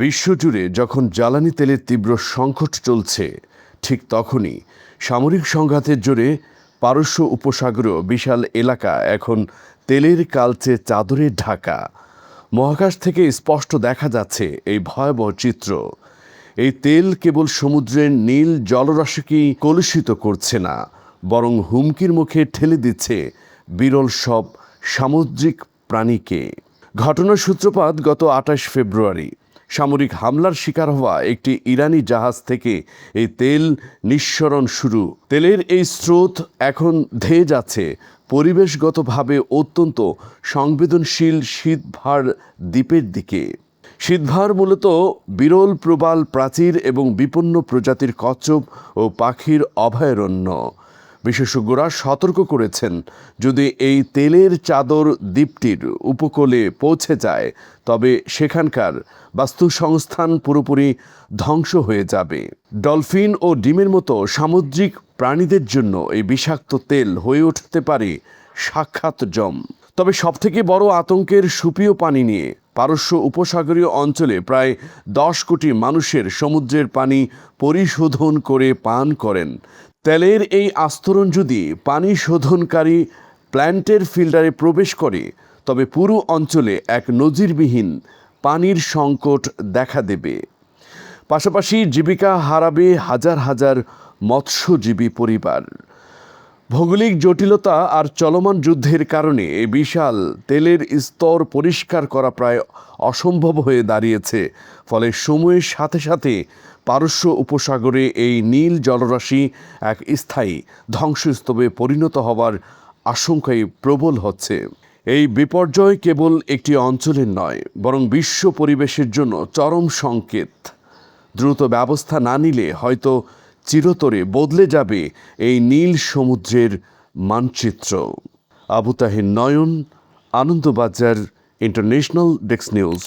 বিশ্বজুড়ে যখন জ্বালানি তেলের তীব্র সংকট চলছে, ঠিক তখনই সামরিক সংঘাতের জোরে পারস্য উপসাগরীয় বিশাল এলাকা এখন তেলের কালচে চাদরে ঢাকা। মহাকাশ থেকে স্পষ্ট দেখা যাচ্ছে এই ভয়াবহ চিত্র। এই তেল কেবল সমুদ্রের নীল জলরাশিকেই কলুষিত করছে না, বরং হুমকির মুখে ঠেলে দিচ্ছে বিরল সব সামুদ্রিক প্রাণীকে। ঘটনার সূত্রপাত গত ২৮ ফেব্রুয়ারি। সামরিক হামলার শিকার হওয়া একটি ইরানি জাহাজ থেকে এই তেল নিঃসরণ শুরু। তেলের এই স্রোত এখন ধেয়ে যাচ্ছে পরিবেশগতভাবে অত্যন্ত সংবেদনশীল শীতভার দ্বীপের দিকে। শীতভার মূলত বিরল প্রবাল প্রাচীর এবং বিপন্ন প্রজাতির কচ্ছপ ও পাখির অভয়ারণ্য। বিশেষজ্ঞরা সতর্ক করেছেন, যদি এই তেলের চাদর দ্বীপটির উপকূলে পৌঁছে যায় তবে সেখানকার বাস্তুসংস্থান পুরোপুরি ধ্বংস হয়ে যাবে। ডলফিন ও ডিমের মতো সামুদ্রিক প্রাণীদের জন্য এই বিষাক্ত তেল হয়ে উঠতে পারে সাক্ষাৎ জম। তবে সবথেকে বড় আতঙ্কের সুপেয় পানি নিয়ে। পারস্য উপসাগরীয় অঞ্চলে প্রায় ১০ কোটি মানুষের সমুদ্রের পানি পরিশোধন করে পান করেন। তেলের এই আস্তরণ যদি পানি শোধনকারী প্ল্যান্টের ফিল্টারে প্রবেশ করে তবে পুরো অঞ্চলে এক নজিরবিহীন পানির সংকট দেখা দেবে। পাশাপাশি জীবিকা হারাবে হাজার হাজার মৎস্যজীবী পরিবার। ভৌগোলিক জটিলতা আর চলমান যুদ্ধের কারণে এই বিশাল তেলের স্তর পরিষ্কার করা প্রায় অসম্ভব হয়ে দাঁড়িয়েছে। ফলে সময়ের সাথে সাথে পারস্য উপসাগরে এই নীল জলরাশি এক স্থায়ী ধ্বংসস্তূপে পরিণত হবার আশঙ্কাই প্রবল হচ্ছে। এই বিপর্যয় কেবল একটি অঞ্চলের নয়, বরং বিশ্ব পরিবেশের জন্য চরম সংকেত। দ্রুত ব্যবস্থা না নিলে হয়তো চিরতরে বদলে যাবে এই নীল সমুদ্রের মানচিত্র। আবু তাহির নয়ন, আনন্দবাজার ইন্টারন্যাশনাল ডেস্ক নিউজ।